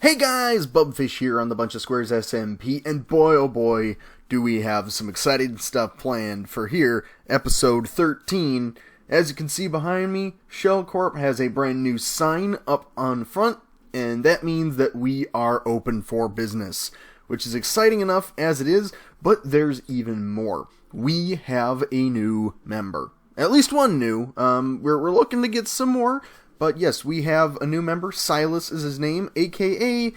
Hey guys, Bubfish here on the BunchaSquares SMP, and boy oh boy, do we have some exciting stuff planned for here, episode 13. As you can see behind me, Shell Corp has a brand new sign up on front, and that means that we are open for business, which is exciting enough as it is, but there's even more. We have a new member. At least one new. We're looking to get some more. But yes, we have a new member. Silas is his name, aka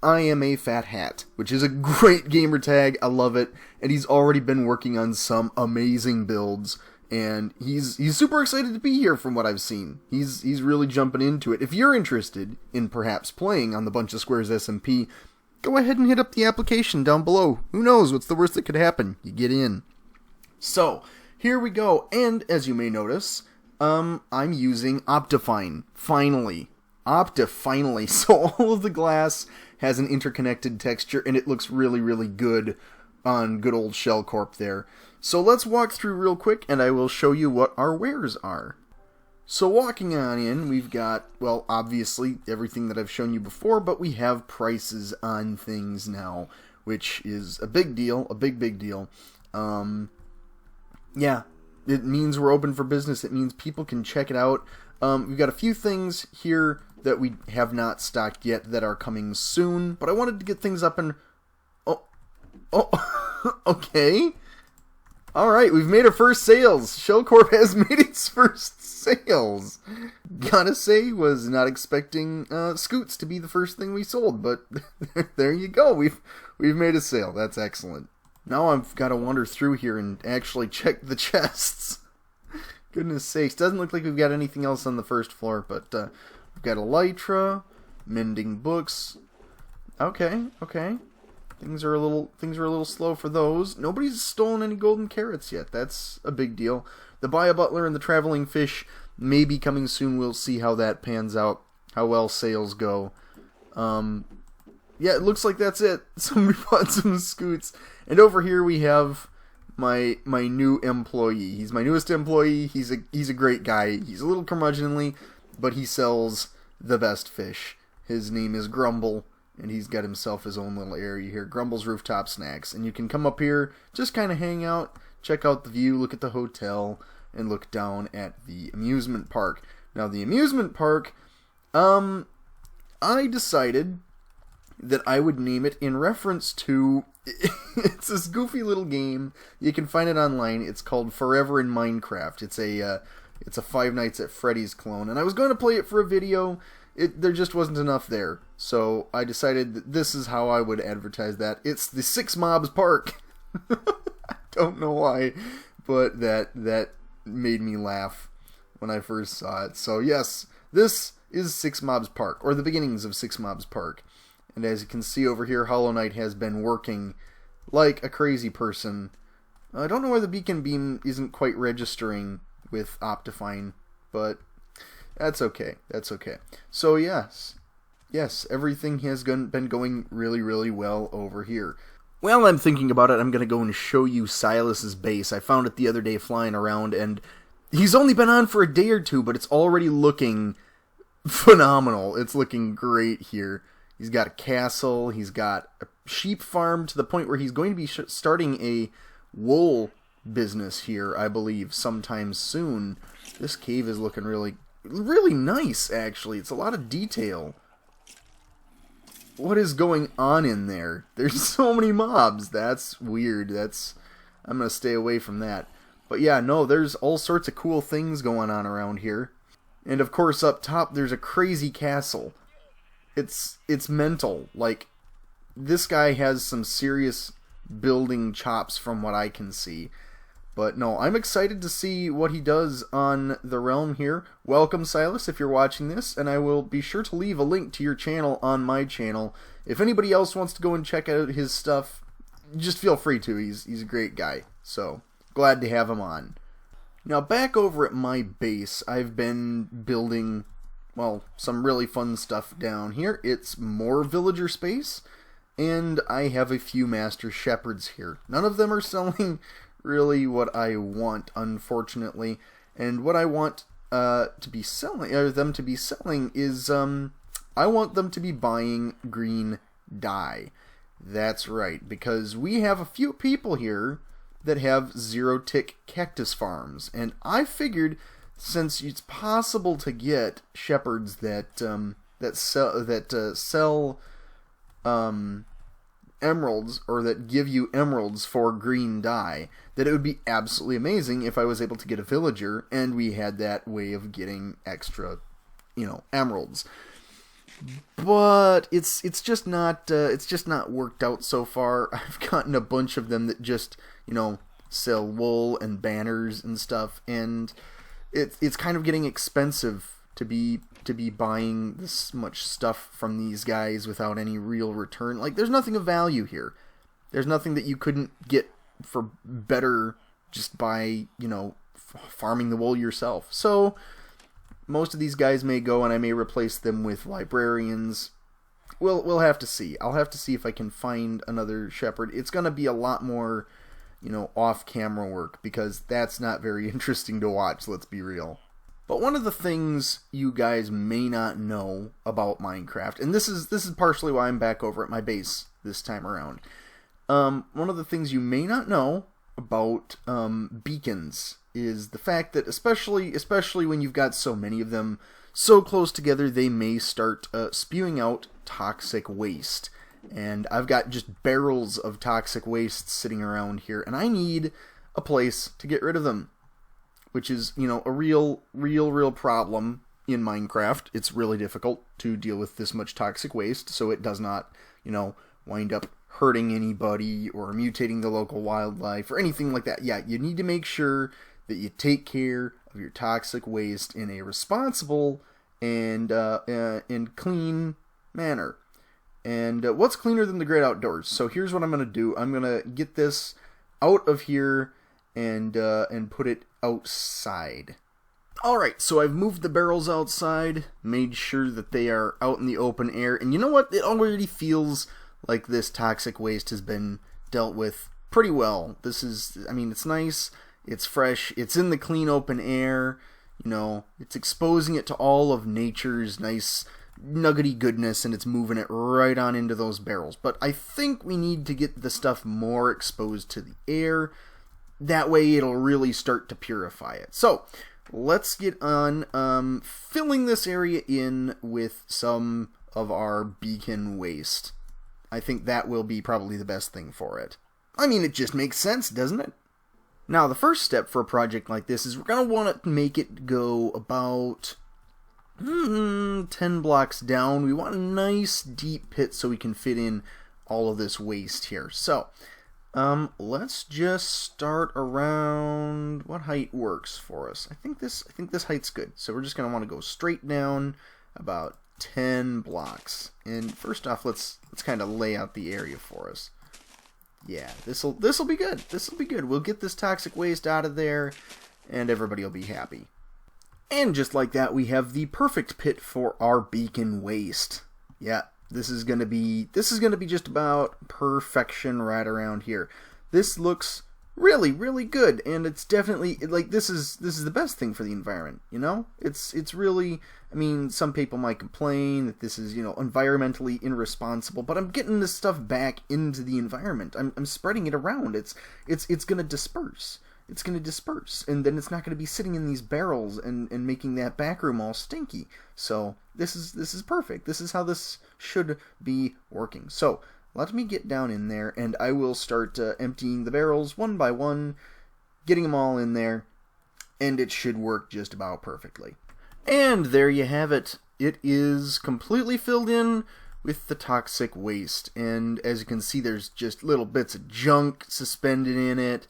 I am a fat hat, which is a great gamer tag. I love it, and he's already been working on some amazing builds, and he's super excited to be here from what I've seen. He's really jumping into it. If you're interested in perhaps playing on the BunchaSquares SMP, go ahead and hit up the application down below. Who knows what's the worst that could happen? You get in. So here we go, and as you may notice, I'm using Optifine, finally. So all of the glass has an interconnected texture, and it looks really, really good on good old Shell Corp there. So let's walk through real quick, and I will show you what our wares are. So walking on in, we've got, well, obviously everything that I've shown you before, but we have prices on things now, which is a big deal, a big deal. Yeah. It means we're open for business. It means people can check it out. We've got a few things here that we have not stocked yet that are coming soon, but I wanted to get things up and... Okay. Alright, we've made our first sales. Shell Corp has made its first sales. Gotta say, was not expecting Scoots to be the first thing we sold, but there you go. We've made a sale. That's excellent. Now I've got to wander through here and actually check the chests. Goodness sakes, doesn't look like we've got anything else on the first floor, but we've got Elytra, mending books. Okay. Things are a little slow for those. Nobody's stolen any golden carrots yet. That's a big deal. The Buy a Butler and the Traveling Fish may be coming soon. We'll see how that pans out, how well sales go. Yeah, it looks like that's it. Somebody bought some Scoots. And over here we have my new employee. He's my newest employee. He's a great guy. He's a little curmudgeonly, but he sells the best fish. His name is Grumble, and he's got himself his own little area here. Grumble's Rooftop Snacks. And you can come up here, just kind of hang out, check out the view, look at the hotel, and look down at the amusement park. Now the amusement park, I decided that I would name it in reference to... It's this goofy little game. You can find it online. It's called Forever in Minecraft. It's a Five Nights at Freddy's clone, and I was going to play it for a video. There just wasn't enough there, so I decided that this is how I would advertise that. It's the Six Mobs Park. I don't know why, but that made me laugh when I first saw it. So yes, this is Six Mobs Park, or the beginnings of Six Mobs Park. And as you can see over here, Hollow Knight has been working like a crazy person. I don't know why the beacon beam isn't quite registering with Optifine, but that's okay. So yes, everything has been going really, really well over here. While I'm thinking about it, I'm going to go and show you Silas's base. I found it the other day flying around, and he's only been on for a day or two, but it's already looking phenomenal. It's looking great here. He's got a castle, he's got a sheep farm to the point where he's going to be starting a wool business here, I believe, sometime soon. This cave is looking really, really nice, actually. It's a lot of detail. What is going on in there? There's so many mobs. That's weird. I'm going to stay away from that. But yeah, no, there's all sorts of cool things going on around here. And of course, up top, there's a crazy castle. It's mental. Like, this guy has some serious building chops from what I can see. But no, I'm excited to see what he does on the realm here. Welcome, Silas, if you're watching this, and I will be sure to leave a link to your channel on my channel. If anybody else wants to go and check out his stuff, just feel free to. He's a great guy. So, glad to have him on. Now, back over at my base, I've been building... well, some really fun stuff down here. It's more villager space, and I have a few master shepherds here. None of them are selling really what I want, unfortunately. And what I want them to be selling is I want them to be buying green dye. That's right, because we have a few people here that have zero-tick cactus farms, and I figured since it's possible to get shepherds that sell emeralds, or that give you emeralds for green dye, that it would be absolutely amazing if I was able to get a villager and we had that way of getting extra, emeralds. But it's just not worked out so far. I've gotten a bunch of them that just sell wool and banners and stuff, and it's kind of getting expensive to be buying this much stuff from these guys without any real return. Like, there's nothing of value here. There's nothing that you couldn't get for better just by farming the wool yourself. So most of these guys may go, and I may replace them with librarians. We'll have to see. I'll have to see if I can find another shepherd. It's going to be a lot more, off-camera work, because that's not very interesting to watch, let's be real. But one of the things you guys may not know about Minecraft, and this is partially why I'm back over at my base this time around. One of the things you may not know about beacons is the fact that especially when you've got so many of them so close together, they may start spewing out toxic waste. And I've got just barrels of toxic waste sitting around here, and I need a place to get rid of them, which is, a real problem in Minecraft. It's really difficult to deal with this much toxic waste, so it does not, wind up hurting anybody or mutating the local wildlife or anything like that. Yeah, you need to make sure that you take care of your toxic waste in a responsible and clean manner. And what's cleaner than the great outdoors? So here's what I'm going to do. I'm going to get this out of here and put it outside. Alright, so I've moved the barrels outside, made sure that they are out in the open air, and you know what? It already feels like this toxic waste has been dealt with pretty well. It's nice, it's fresh, it's in the clean open air, it's exposing it to all of nature's nice nuggety goodness, and it's moving it right on into those barrels. But I think we need to get the stuff more exposed to the air. That way it'll really start to purify it. So let's get on filling this area in with some of our beacon waste. I think that will be probably the best thing for it. It just makes sense, doesn't it? Now, the first step for a project like this is we're going to want to make it go about 10 blocks down. We want a nice deep pit so we can fit in all of this waste here. So, let's just start around what height works for us. I think this height's good. So we're just going to want to go straight down about 10 blocks. And first off, let's kind of lay out the area for us. Yeah, this'll be good. This'll be good. We'll get this toxic waste out of there and everybody will be happy. And just like that, we have the perfect pit for our beacon waste. Yeah, this is gonna be just about perfection right around here. This looks really, really good, and it's definitely this is the best thing for the environment. It's really. Some people might complain that this is environmentally irresponsible, but I'm getting this stuff back into the environment. I'm spreading it around. It's gonna disperse. It's going to disperse, and then it's not going to be sitting in these barrels and making that back room all stinky. So this is perfect. This is how this should be working. So let me get down in there, and I will start emptying the barrels one by one, getting them all in there, and it should work just about perfectly. And there you have it. It is completely filled in with the toxic waste, and as you can see, there's just little bits of junk suspended in it.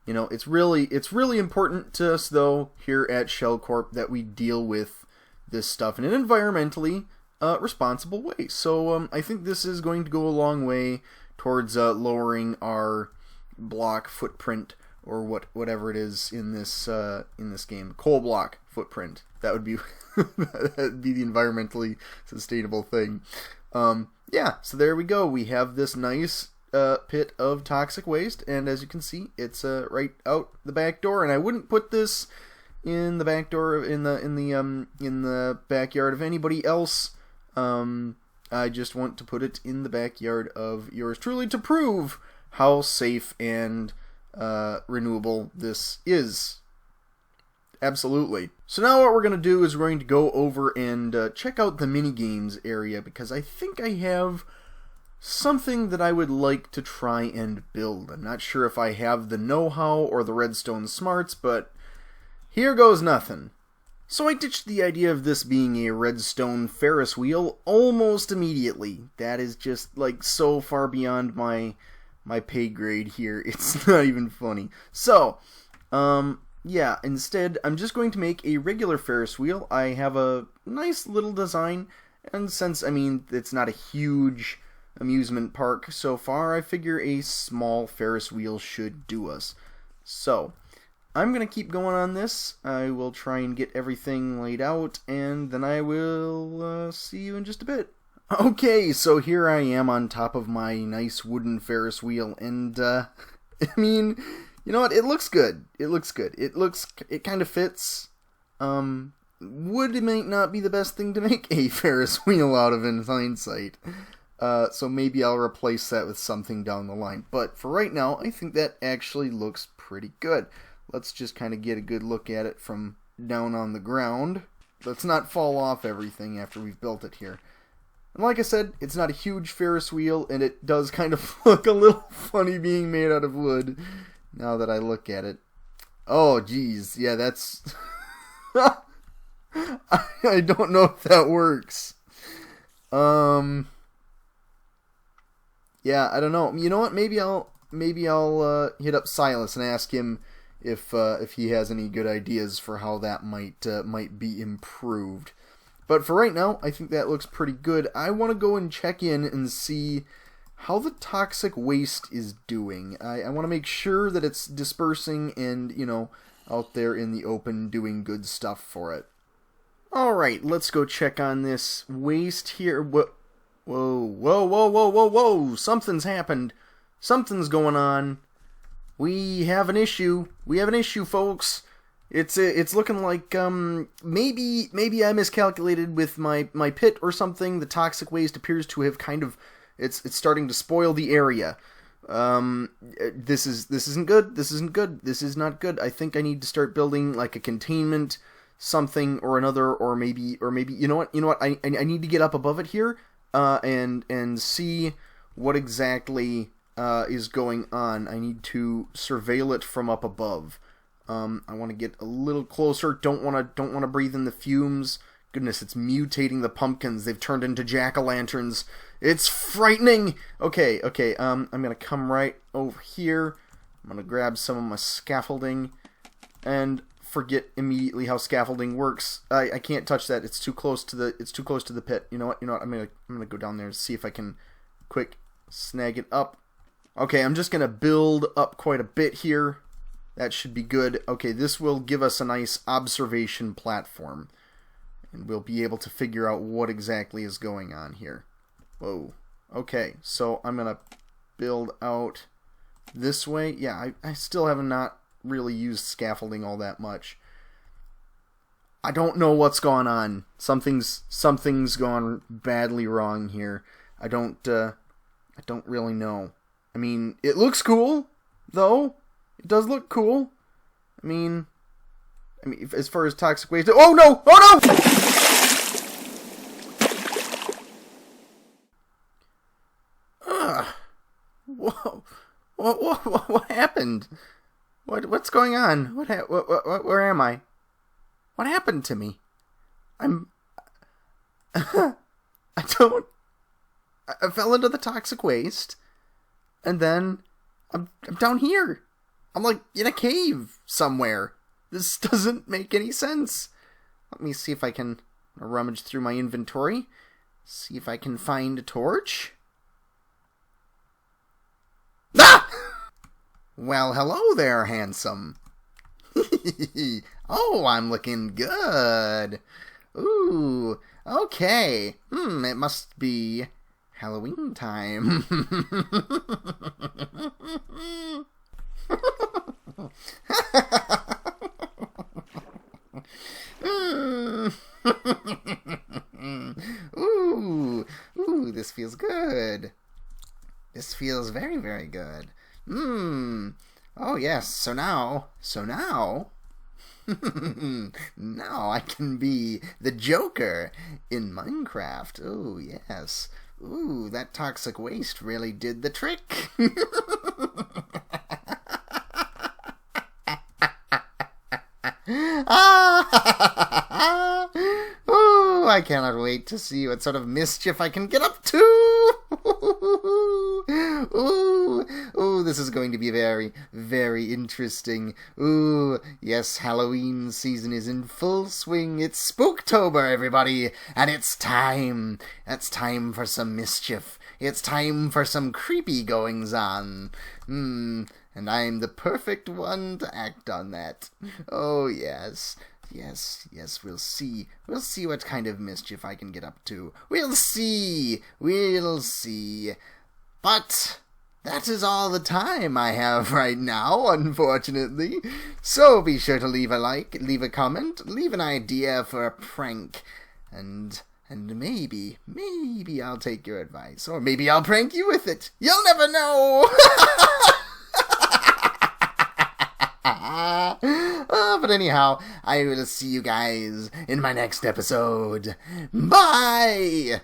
It's really important to us, though, here at Shell Corp that we deal with this stuff in an environmentally responsible way. So I think this is going to go a long way towards lowering our block footprint, or whatever it is in this game. Coal block footprint. That would be that'd be the environmentally sustainable thing. Yeah. So there we go. We have this nice pit of toxic waste, and as you can see, it's right out the back door. And I wouldn't put this in the back door in the backyard of anybody else I just want to put it in the backyard of yours truly to prove how safe and renewable this is. Absolutely. So now what we're going to do is we're going to go over and check out the mini games area, because I think I have something that I would like to try and build. I'm not sure if I have the know-how or the redstone smarts, but here goes nothing. So I ditched the idea of this being a redstone Ferris wheel almost immediately. That is just like so far beyond my pay grade here. It's not even funny. So, yeah, instead I'm just going to make a regular Ferris wheel. I have a nice little design, and since, I mean, it's not a huge amusement park so far, I figure a small Ferris wheel should do us. So, I'm going to keep going on this. I will try and get everything laid out, and then I will see you in just a bit. Okay, so here I am on top of my nice wooden Ferris wheel, and, I mean, you know what? It looks good. It looks good. It kind of fits. Wood might not be the best thing to make a Ferris wheel out of in hindsight. So maybe I'll replace that with something down the line. But for right now, I think that actually looks pretty good. Let's just kind of get a good look at it from down on the ground. Let's not fall off everything after we've built it here. And like I said, it's not a huge Ferris wheel, and it does kind of look a little funny being made out of wood, now that I look at it. Oh, geez. Yeah, that's... I don't know if that works. Yeah, I don't know. You know what? Maybe I'll hit up Silas and ask him if he has any good ideas for how that might be improved. But for right now, I think that looks pretty good. I want to go and check in and see how the toxic waste is doing. I want to make sure that it's dispersing and, you know, out there in the open doing good stuff for it. Alright, let's go check on this waste here. Whoa, whoa, whoa, whoa, whoa, whoa! Something's happened. Something's going on. We have an issue. We have an issue, folks. It's looking like maybe I miscalculated with my pit or something. The toxic waste appears to have kind of it's starting to spoil the area. This isn't good. This isn't good. This is not good. I think I need to start building like a containment something or another, or maybe you know what I need to get up above it here and see what exactly is going on. I need to surveil it from up above. I want to get a little closer. Don't want to breathe in the fumes. Goodness, it's mutating the pumpkins. They've turned into jack-o'-lanterns. It's frightening. Okay. I'm gonna come right over here. I'm gonna grab some of my scaffolding and forget immediately how scaffolding works. I can't touch that. It's too close to the pit. You know what? I'm gonna go down there and see if I can quick snag it up. Okay, I'm just gonna build up quite a bit here. That should be good. Okay, this will give us a nice observation platform, and we'll be able to figure out what exactly is going on here. Whoa. Okay, so I'm gonna build out this way. Yeah, I still have not really used scaffolding all that much. I don't know what's going on. Something's gone badly wrong here. I don't really know. I mean, it looks cool, though. It does look cool. I mean, as far as toxic waste... Oh, no! Oh, no! Whoa. What happened? What's going on? Where am I? What happened to me? I fell into the toxic waste, and then I'm down here. I'm like in a cave somewhere. This doesn't make any sense. Let me see if I can rummage through my inventory. See if I can find a torch. Ah! Well, hello there, handsome. Oh, I'm looking good. Ooh, okay. It must be Halloween time. Ooh, This feels very, very good. Oh, yes. So now... now I can be the Joker in Minecraft. Oh, yes. Ooh, that toxic waste really did the trick. Ooh, I cannot wait to see what sort of mischief I can get up to. Ooh, this is going to be very, very interesting. Ooh, yes, Halloween season is in full swing. It's Spooktober, everybody, and it's time. It's time for some mischief. It's time for some creepy goings-on. And I'm the perfect one to act on that. Oh, yes. Yes, we'll see. We'll see what kind of mischief I can get up to. We'll see. But that is all the time I have right now, unfortunately. So be sure to leave a like, leave a comment, leave an idea for a prank. And maybe I'll take your advice. Or maybe I'll prank you with it. You'll never know! But anyhow, I will see you guys in my next episode. Bye!